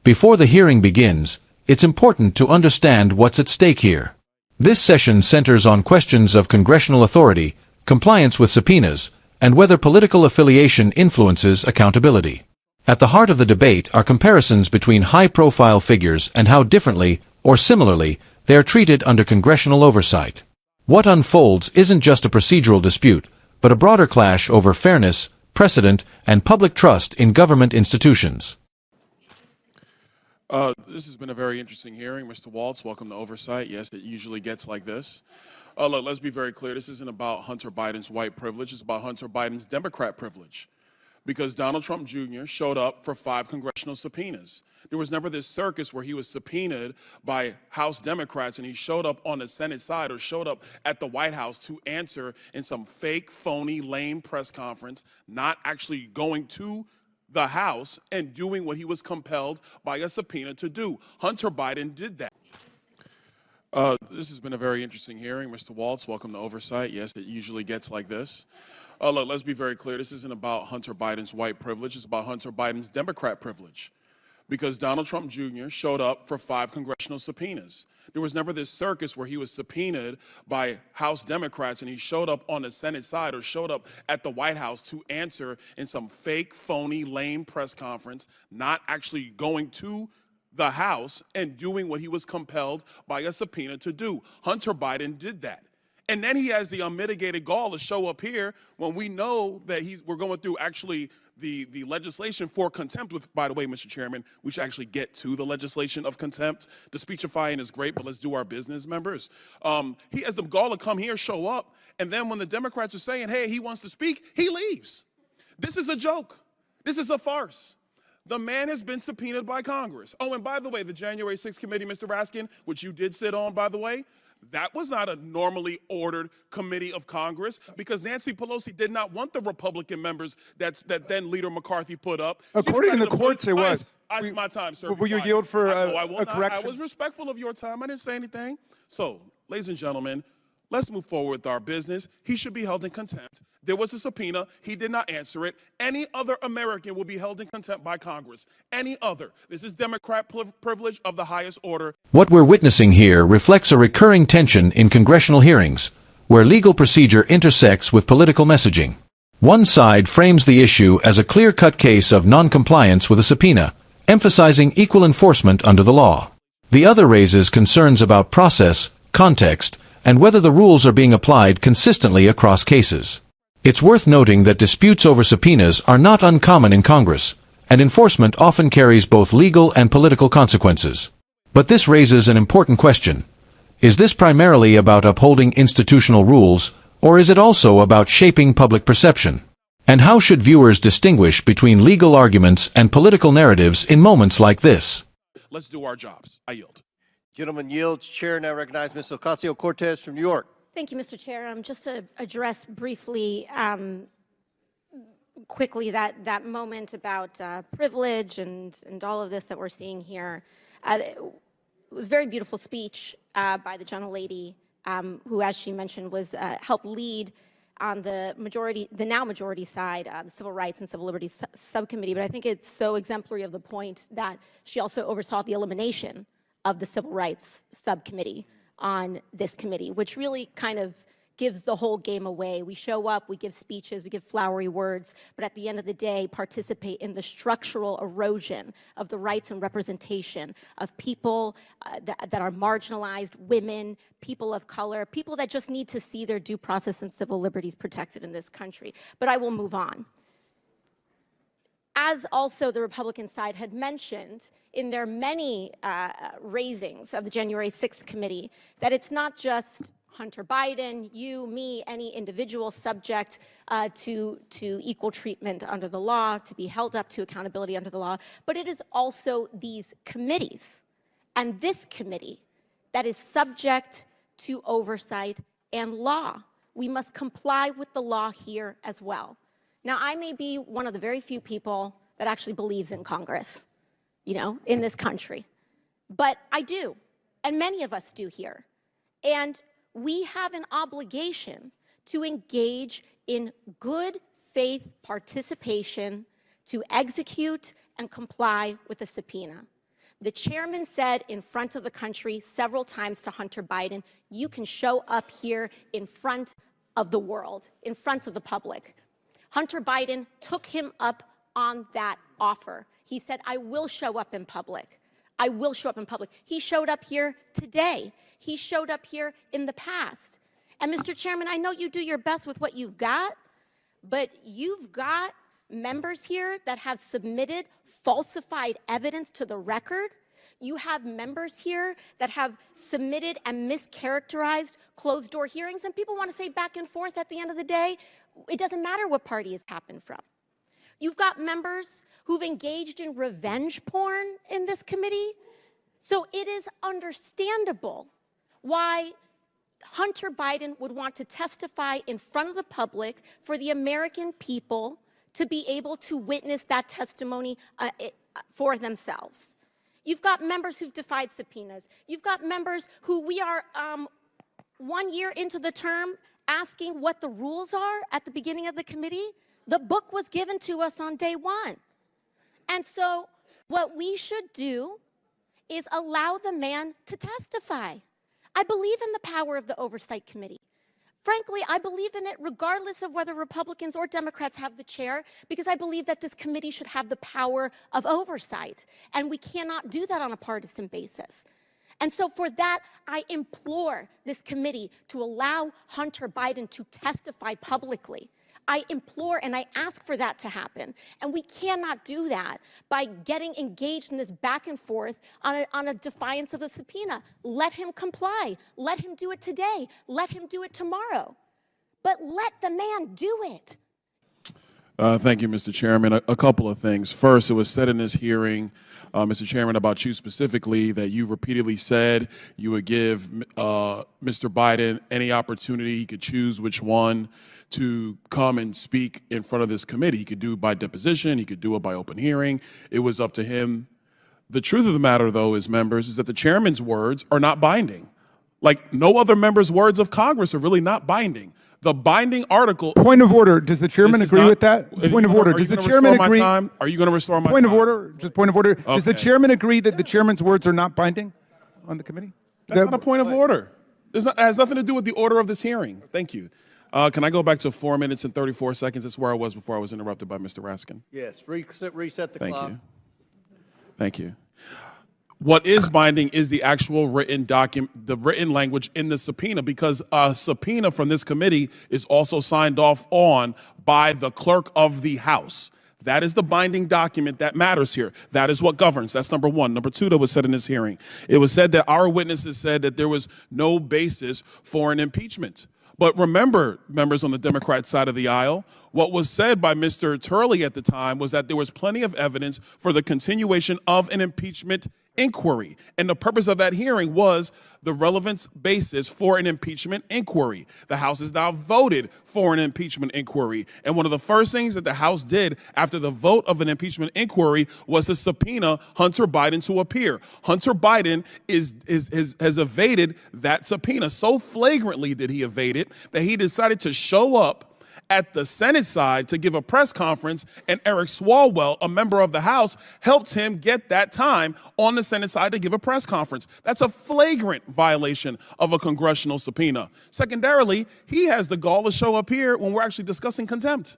Before the hearing begins, it's important to understand what's at stake here. This session centers on questions of congressional authority, compliance with subpoenas, and whether political affiliation influences accountability. At the heart of the debate are comparisons between high-profile figures and how differently, or similarly, they are treated under congressional oversight. What unfolds isn't just a procedural dispute, but a broader clash over fairness, precedent, and public trust in government institutions. This has been a very interesting hearing. Mr. Waltz, welcome to Oversight. Yes, it usually gets like this. Look, let's be very clear. This isn't about Hunter Biden's white privilege. It's about Hunter Biden's Democrat privilege. Because Donald Trump Jr. showed up for 5 congressional subpoenas. There was never this circus where he was subpoenaed by House Democrats and he showed up on the Senate side or showed up at the White House to answer in some fake, phony, lame press conference, not actually going to the House and doing what he was compelled by a subpoena to do. Hunter Biden did that. This has been a very interesting hearing. Mr. Waltz, welcome to Oversight. Yes, it usually gets like this. Look, let's be very clear. This isn't about Hunter Biden's white privilege. It's about Hunter Biden's Democrat privilege. Because Donald Trump Jr. showed up for 5 congressional subpoenas. There was never this circus where he was subpoenaed by House Democrats and he showed up on the Senate side or showed up at the White House to answer in some fake, phony, lame press conference, not actually going to the House and doing what he was compelled by a subpoena to do. Hunter Biden did that. And then he has the unmitigated gall to show up here when we know that we're going through actually the legislation for contempt, with, by the way, Mr. Chairman, we should actually get to the legislation of contempt. The speechifying is great, but let's do our business, members. He has the gall to come here, show up, and then when the Democrats are saying, hey, he wants to speak, he leaves. This is a joke. This is a farce. The man has been subpoenaed by Congress. Oh, and by the way, the January 6th committee, Mr. Raskin, which you did sit on, by the way, that was not a normally ordered committee of Congress because Nancy Pelosi did not want the Republican members that then Leader McCarthy put up. According to the courts, it was. My time, sir. Will you yield for a correction? I was respectful of your time. I didn't say anything. So, ladies and gentlemen, let's move forward with our business. He should be held in contempt. There was a subpoena. He did not answer it. Any other American will be held in contempt by Congress. Any other. This is Democrat privilege of the highest order. What we're witnessing here reflects a recurring tension in congressional hearings, where legal procedure intersects with political messaging. One side frames the issue as a clear-cut case of non-compliance with a subpoena, emphasizing equal enforcement under the law. The other raises concerns about process, context, and whether the rules are being applied consistently across cases. It's worth noting that disputes over subpoenas are not uncommon in Congress, and enforcement often carries both legal and political consequences. But this raises an important question. Is this primarily about upholding institutional rules, or is it also about shaping public perception? And how should viewers distinguish between legal arguments and political narratives in moments like this? Let's do our jobs. I yield. Gentleman yields. Chair now recognizes Ms. Ocasio-Cortez from New York. Thank you, Mr. Chair. Just to address briefly, quickly, that moment about privilege and all of this that we're seeing here. It was a very beautiful speech by the gentlelady who, as she mentioned, was helped lead on the now majority side, the Civil Rights and Civil Liberties Subcommittee. But I think it's so exemplary of the point that she also oversaw the elimination of the Civil Rights Subcommittee on this committee, which really kind of gives the whole game away. We show up, we give speeches, we give flowery words, but at the end of the day, participate in the structural erosion of the rights and representation of people that are marginalized, women, people of color, people that just need to see their due process and civil liberties protected in this country. But I will move on. As also the Republican side had mentioned in their many raisings of the January 6th committee, that it's not just Hunter Biden, you, me, any individual subject to equal treatment under the law, to be held up to accountability under the law, but it is also these committees and this committee that is subject to oversight and law. We must comply with the law here as well. Now, I may be one of the very few people that actually believes in Congress, in this country. But I do, and many of us do here. And we have an obligation to engage in good faith participation to execute and comply with the subpoena. The chairman said in front of the country several times to Hunter Biden, you can show up here in front of the world, in front of the public. Hunter Biden took him up on that offer. He said, I will show up in public. I will show up in public. He showed up here today. He showed up here in the past. And Mr. Chairman, I know you do your best with what you've got, but you've got members here that have submitted falsified evidence to the record. You have members here that have submitted and mischaracterized closed-door hearings, and people want to say back and forth at the end of the day, it doesn't matter what party it's happened from. You've got members who've engaged in revenge porn in this committee. So it is understandable why Hunter Biden would want to testify in front of the public for the American people to be able to witness that testimony for themselves. You've got members who've defied subpoenas. You've got members who we are 1 year into the term asking what the rules are at the beginning of the committee. The book was given to us on day one. And so what we should do is allow the man to testify. I believe in the power of the Oversight Committee. Frankly, I believe in it regardless of whether Republicans or Democrats have the chair, because I believe that this committee should have the power of oversight, and we cannot do that on a partisan basis. And so for that, I implore this committee to allow Hunter Biden to testify publicly. I implore and I ask for that to happen. And we cannot do that by getting engaged in this back and forth on a defiance of the subpoena. Let him comply. Let him do it today. Let him do it tomorrow. But let the man do it. Thank you, Mr. Chairman. A couple of things. First, it was said in this hearing, Mr. Chairman, about you specifically, that you repeatedly said you would give Mr. Biden any opportunity. He could choose which one to come and speak in front of this committee. He could do it by deposition. He could do it by open hearing. It was up to him. The truth of the matter, though, is, members, is that the chairman's words are not binding. Like, no other member's words of Congress are really not binding. The binding article. Point of order. Does the chairman agree with that? Point of order. Does the chairman agree? Are you going to restore my time? Point of order. Just point of order. Okay. Does the chairman agree that the chairman's words are not binding on the committee? That's not a point of order. It has nothing to do with the order of this hearing. Thank you. Can I go back to 4 minutes and 34 seconds? That's where I was before I was interrupted by Mr. Raskin. Yes, reset the clock. Thank you. Thank you. What is binding is the actual written document, the written language in the subpoena, because a subpoena from this committee is also signed off on by the clerk of the House. That is the binding document that matters here. That is what governs. That's number one. Number two, that was said in this hearing. It was said that our witnesses said that there was no basis for an impeachment. But remember, members on the Democrat side of the aisle, what was said by Mr. Turley at the time was that there was plenty of evidence for the continuation of an impeachment inquiry. And the purpose of that hearing was the relevance basis for an impeachment inquiry. The House has now voted for an impeachment inquiry. And one of the first things that the House did after the vote of an impeachment inquiry was to subpoena Hunter Biden to appear. Hunter Biden has evaded that subpoena. So flagrantly did he evade it that he decided to show up at the Senate side to give a press conference, and Eric Swalwell, a member of the House, helped him get that time on the Senate side to give a press conference. That's a flagrant violation of a congressional subpoena. Secondarily, he has the gall to show up here when we're actually discussing contempt.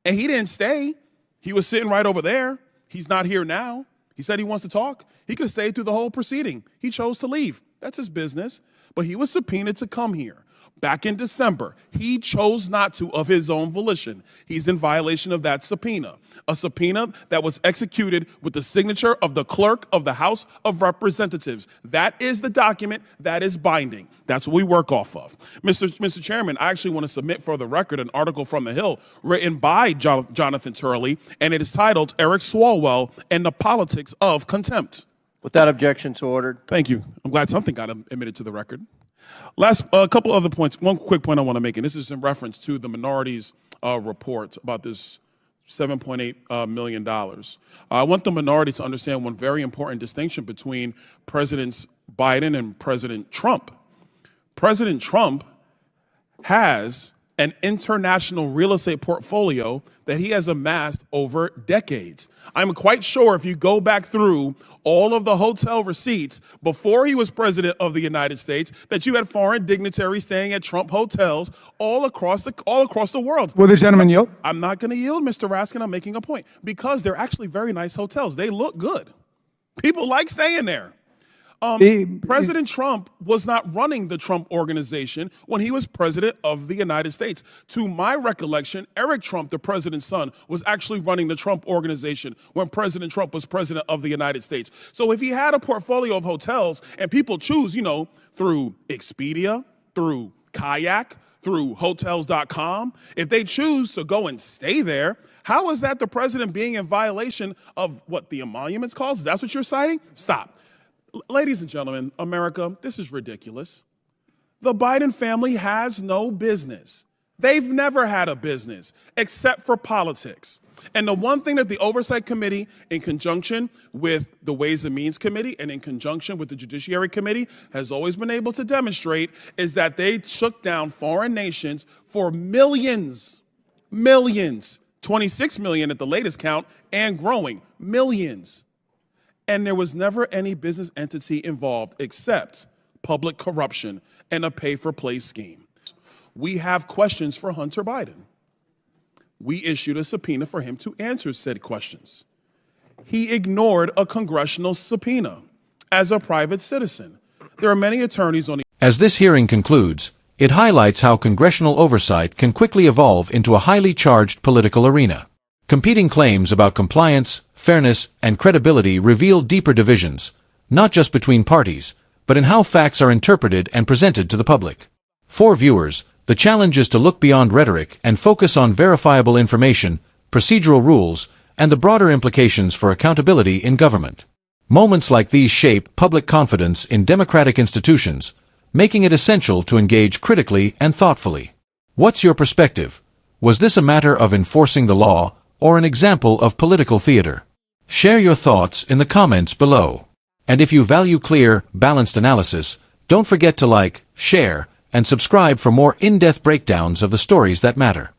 And he didn't stay. He was sitting right over there. He's not here now. He said he wants to talk. He could have stayed through the whole proceeding. He chose to leave. That's his business. But he was subpoenaed to come here. Back in December, he chose not to of his own volition. He's in violation of that subpoena, a subpoena that was executed with the signature of the clerk of the House of Representatives. That is the document that is binding. That's what we work off of. Mr. Chairman, I actually want to submit for the record an article from The Hill written by Jonathan Turley, and it is titled Eric Swalwell and the Politics of Contempt. Without objection, so ordered. Thank you. I'm glad something got admitted to the record. Last, a couple other points. One quick point I want to make, and this is in reference to the minority's report about this $7.8 million. I want the minority to understand one very important distinction between Presidents Biden and President Trump. President Trump has an international real estate portfolio that he has amassed over decades. I'm quite sure if you go back through all of the hotel receipts before he was president of the United States, that you had foreign dignitaries staying at Trump hotels all across the world. Will the gentleman yield? I'm not going to yield, Mr. Raskin. I'm making a point because they're actually very nice hotels. They look good. People like staying there. President Trump was not running the Trump Organization when he was president of the United States. To my recollection, Eric Trump, the president's son, was actually running the Trump Organization when President Trump was president of the United States. So if he had a portfolio of hotels and people choose, through Expedia, through Kayak, through Hotels.com, if they choose to go and stay there, how is that the president being in violation of what the emoluments clause? Is that what you're citing? Stop. Ladies and gentlemen, America, this is ridiculous. The Biden family has no business. They've never had a business except for politics. And the one thing that the Oversight Committee, in conjunction with the Ways and Means Committee and in conjunction with the Judiciary Committee, has always been able to demonstrate is that they shook down foreign nations for millions, 26 million at the latest count and growing, millions. And there was never any business entity involved except public corruption and a pay-for-play scheme. We have questions for Hunter Biden. We issued a subpoena for him to answer said questions. He ignored a congressional subpoena as a private citizen. There are many attorneys on the... As this hearing concludes, it highlights how congressional oversight can quickly evolve into a highly charged political arena. Competing claims about compliance, fairness, and credibility reveal deeper divisions, not just between parties, but in how facts are interpreted and presented to the public. For viewers, the challenge is to look beyond rhetoric and focus on verifiable information, procedural rules, and the broader implications for accountability in government. Moments like these shape public confidence in democratic institutions, making it essential to engage critically and thoughtfully. What's your perspective? Was this a matter of enforcing the law, or an example of political theater? Share your thoughts in the comments below. And if you value clear, balanced analysis, don't forget to like, share, and subscribe for more in-depth breakdowns of the stories that matter.